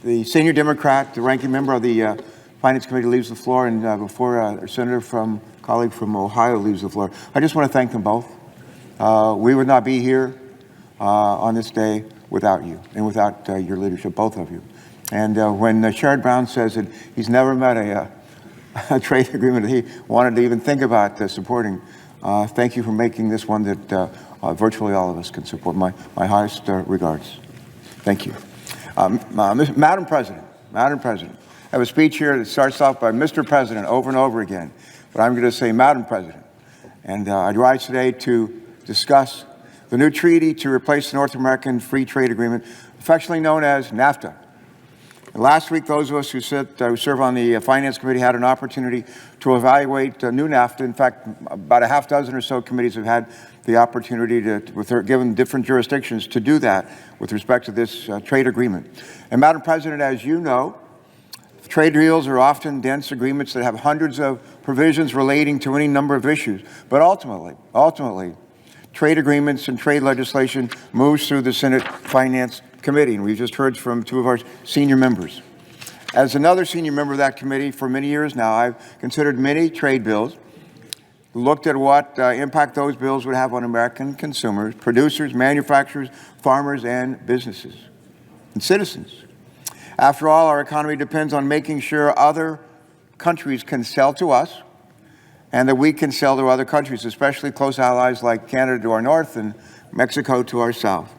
The senior Democrat, the ranking member of the Finance Committee, leaves the floor, and before our colleague from Ohio leaves the floor, I just want to thank them both. We would not be here on this day without you and without your leadership, both of you. And when Sherrod Brown says that he's never met a trade agreement that he wanted to even think about supporting, thank you for making this one that virtually all of us can support. My highest regards. Thank you. Madam President, I have a speech here that starts off by Mr. President over and over again, but I'm going to say Madam President. And I rise today to discuss the new treaty to replace the North American Free Trade Agreement, affectionately known as NAFTA. And last week, those of us who serve on the Finance Committee had an opportunity to evaluate new NAFTA. In fact, about a half dozen or so committees have had the opportunity given different jurisdictions, to do that with respect to this trade agreement. And Madam President, as you know, trade deals are often dense agreements that have hundreds of provisions relating to any number of issues. But ultimately, trade agreements and trade legislation moves through the Senate Finance Committee, and we've just heard from two of our senior members. As another senior member of that committee for many years now, I've considered many trade bills, looked at what impact those bills would have on American consumers, producers, manufacturers, farmers, and businesses, and citizens. After all, our economy depends on making sure other countries can sell to us and that we can sell to other countries, especially close allies like Canada to our north and Mexico to our south.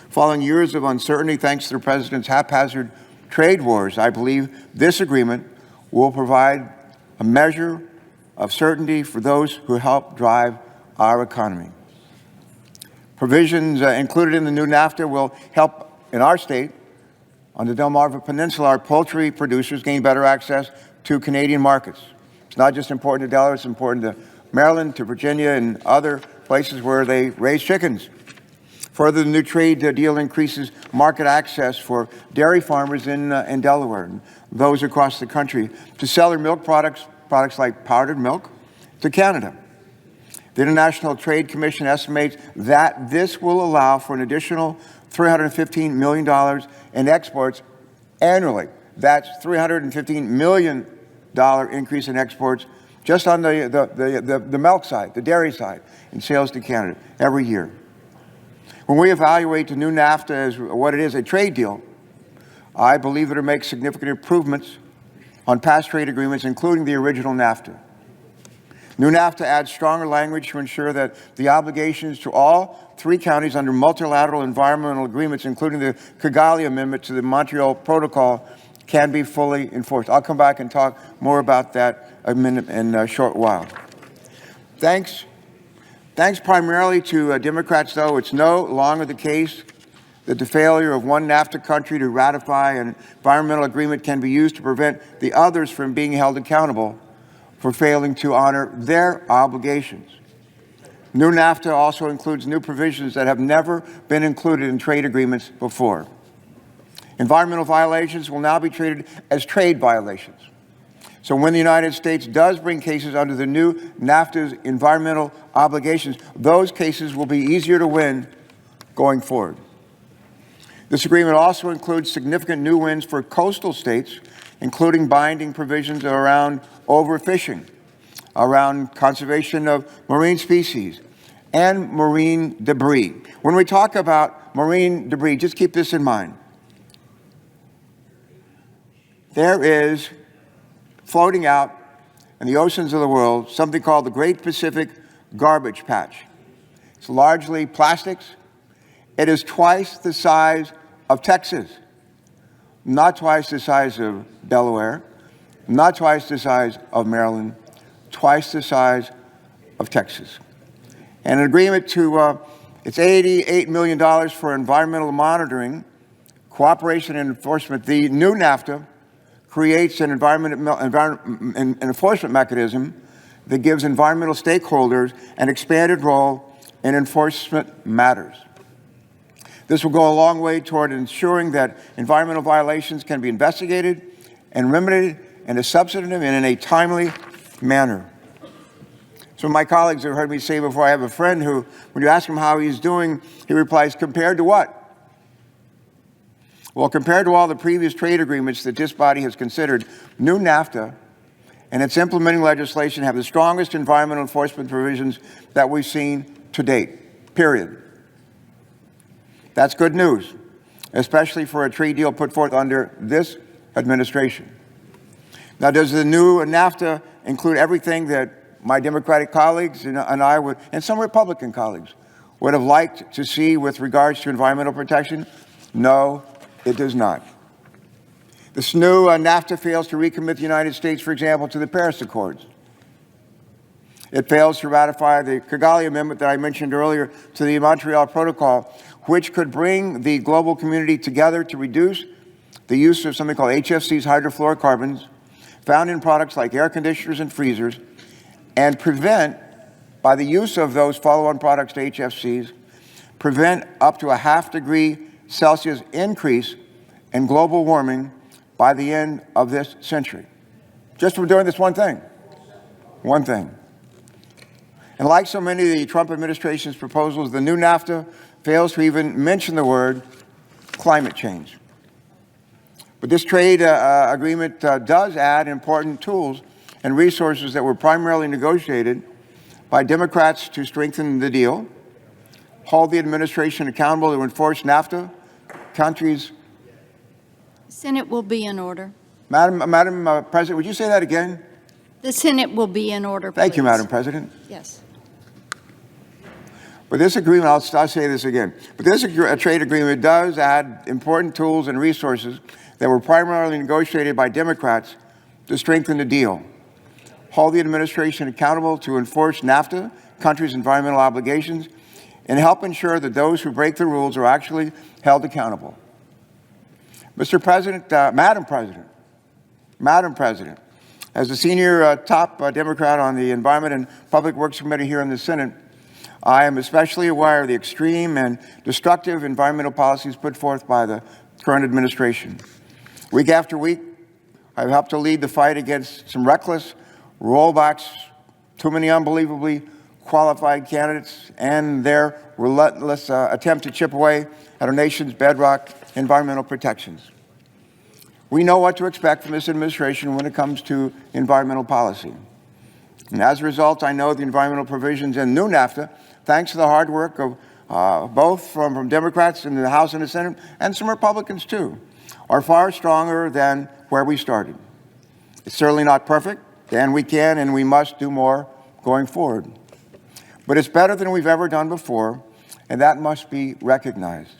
Following years of uncertainty, thanks to the President's haphazard trade wars, I believe this agreement will provide a measure of certainty for those who help drive our economy. Provisions included in the new NAFTA will help in our state, on the Delmarva Peninsula, our poultry producers gain better access to Canadian markets. It's not just important to Delaware, it's important to Maryland, to Virginia, and other places where they raise chickens. Further, the new trade deal increases market access for dairy farmers in Delaware and those across the country to sell their milk products like powdered milk, to Canada. The International Trade Commission estimates that this will allow for an additional $315 million in exports annually. That's $315 million increase in exports just on the milk side, the dairy side, in sales to Canada every year. When we evaluate the new NAFTA as what it is, a trade deal, I believe that it makes significant improvements on past trade agreements, including the original NAFTA. New NAFTA adds stronger language to ensure that the obligations to all three counties under multilateral environmental agreements, including the Kigali Amendment to the Montreal Protocol, can be fully enforced. I'll come back and talk more about that in a short while. Thanks primarily to Democrats, though, it's no longer the case that the failure of one NAFTA country to ratify an environmental agreement can be used to prevent the others from being held accountable for failing to honor their obligations. New NAFTA also includes new provisions that have never been included in trade agreements before. Environmental violations will now be treated as trade violations. So when the United States does bring cases under the new NAFTA's environmental obligations, those cases will be easier to win going forward. This agreement also includes significant new wins for coastal states, including binding provisions around overfishing, around conservation of marine species, and marine debris. When we talk about marine debris, just keep this in mind. There is floating out in the oceans of the world something called the Great Pacific Garbage Patch. It's largely plastics. It is twice the size of Texas, not twice the size of Delaware, not twice the size of Maryland, twice the size of Texas. And an agreement to, it's $88 million for environmental monitoring, cooperation and enforcement. The new NAFTA creates an enforcement mechanism that gives environmental stakeholders an expanded role in enforcement matters. This will go a long way toward ensuring that environmental violations can be investigated and remedied in a substantive and in a timely manner. So my colleagues have heard me say before, I have a friend who, when you ask him how he's doing, he replies, compared to what? Well, compared to all the previous trade agreements that this body has considered, new NAFTA and its implementing legislation have the strongest environmental enforcement provisions that we've seen to date, period. That's good news, especially for a trade deal put forth under this administration. Now, does the new NAFTA include everything that my Democratic colleagues and I would, and some Republican colleagues, would have liked to see with regards to environmental protection? No, it does not. This new NAFTA fails to recommit the United States, for example, to the Paris Accords. It fails to ratify the Kigali Amendment that I mentioned earlier to the Montreal Protocol, which could bring the global community together to reduce the use of something called HFCs, hydrofluorocarbons, found in products like air conditioners and freezers, and prevent, by the use of those follow-on products to HFCs, prevent up to a 0.5 degree Celsius increase in global warming by the end of this century. Just from doing this one thing. One thing. And like so many of the Trump administration's proposals, the new NAFTA fails to even mention the word climate change. But this trade agreement does add important tools and resources that were primarily negotiated by Democrats to strengthen the deal, hold the administration accountable to enforce NAFTA, countries. Senate will be in order. Madam President, would you say that again? The Senate will be in order, please. Thank you, Madam President. Yes. But this agreement, I'll say this again, but this trade agreement does add important tools and resources that were primarily negotiated by Democrats to strengthen the deal, hold the administration accountable to enforce NAFTA, countries' environmental obligations, and help ensure that those who break the rules are actually held accountable. Mr. President, Madam President, as the senior top Democrat on the Environment and Public Works Committee here in the Senate, I am especially aware of the extreme and destructive environmental policies put forth by the current administration. Week after week, I've helped to lead the fight against some reckless rollbacks, too many unbelievably qualified candidates, and their relentless attempt to chip away at our nation's bedrock environmental protections. We know what to expect from this administration when it comes to environmental policy. And as a result, I know the environmental provisions in new NAFTA, thanks to the hard work of both from Democrats in the House and the Senate, and some Republicans too, are far stronger than where we started. It's certainly not perfect, and we can and we must do more going forward. But it's better than we've ever done before, and that must be recognized.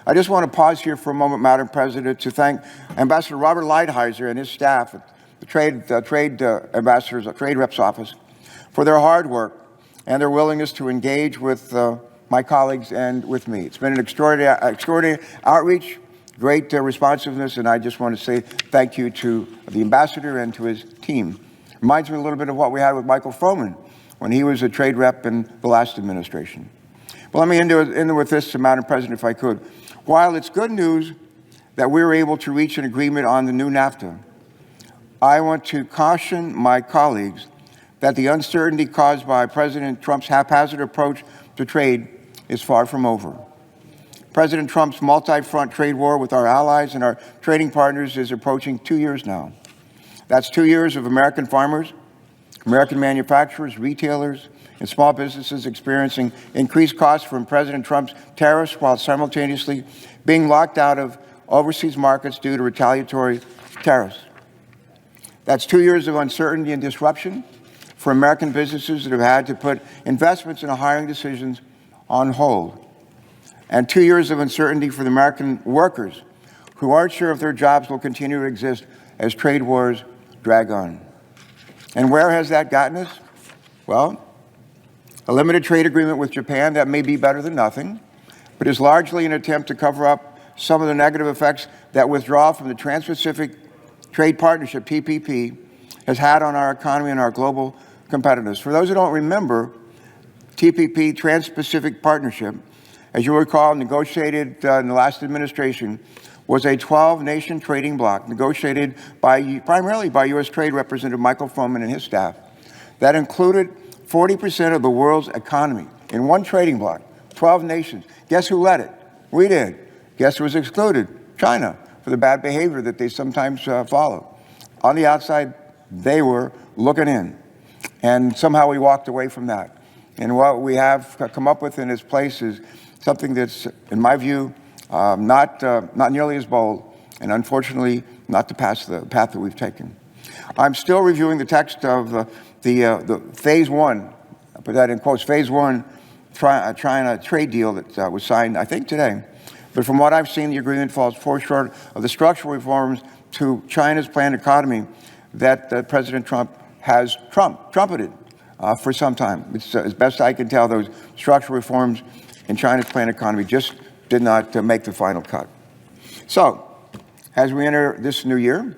I just want to pause here for a moment, Madam President, to thank Ambassador Robert Lighthizer and his staff at the Trade Reps Office for their hard work and their willingness to engage with my colleagues and with me. It's been an extraordinary outreach, great responsiveness, and I just want to say thank you to the ambassador and to his team. Reminds me a little bit of what we had with Michael Froman when he was a trade rep in the last administration. Well, let me end with this, Madam President, if I could. While it's good news that we were able to reach an agreement on the new NAFTA, I want to caution my colleagues that the uncertainty caused by President Trump's haphazard approach to trade is far from over. President Trump's multi-front trade war with our allies and our trading partners is approaching 2 years now. That's 2 years of American farmers, American manufacturers, retailers, and small businesses experiencing increased costs from President Trump's tariffs while simultaneously being locked out of overseas markets due to retaliatory tariffs. That's 2 years of uncertainty and disruption for American businesses that have had to put investments and hiring decisions on hold. And 2 years of uncertainty for the American workers who aren't sure if their jobs will continue to exist as trade wars drag on. And where has that gotten us? Well, a limited trade agreement with Japan that may be better than nothing, but is largely an attempt to cover up some of the negative effects that withdrawal from the Trans-Pacific Trade Partnership, TPP, has had on our economy and our global competitiveness. For those who don't remember, TPP, Trans-Pacific Partnership, as you recall, negotiated in the last administration, was a 12-nation trading bloc negotiated primarily by U.S. Trade Representative Michael Froman and his staff that included 40% of the world's economy in one trading bloc, 12 nations. Guess who led it? We did. Guess who was excluded? China for the bad behavior that they sometimes follow. On the outside, they were looking in. And somehow we walked away from that. And what we have come up with in its place is something that's, in my view, not nearly as bold, and unfortunately, not the path that we've taken. I'm still reviewing the text of the phase one, I put that in quotes, phase one China trade deal that was signed, I think, today. But from what I've seen, the agreement falls far short of the structural reforms to China's planned economy that President Trump has trumpeted for some time. It's, as best I can tell, those structural reforms in China's planned economy just did not make the final cut. So, as we enter this new year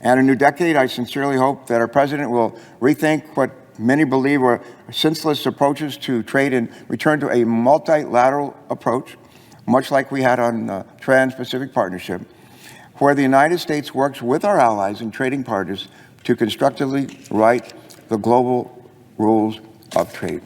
and a new decade, I sincerely hope that our president will rethink what many believe are senseless approaches to trade and return to a multilateral approach, much like we had on Trans-Pacific Partnership, where the United States works with our allies and trading partners to constructively write the global rules of trade.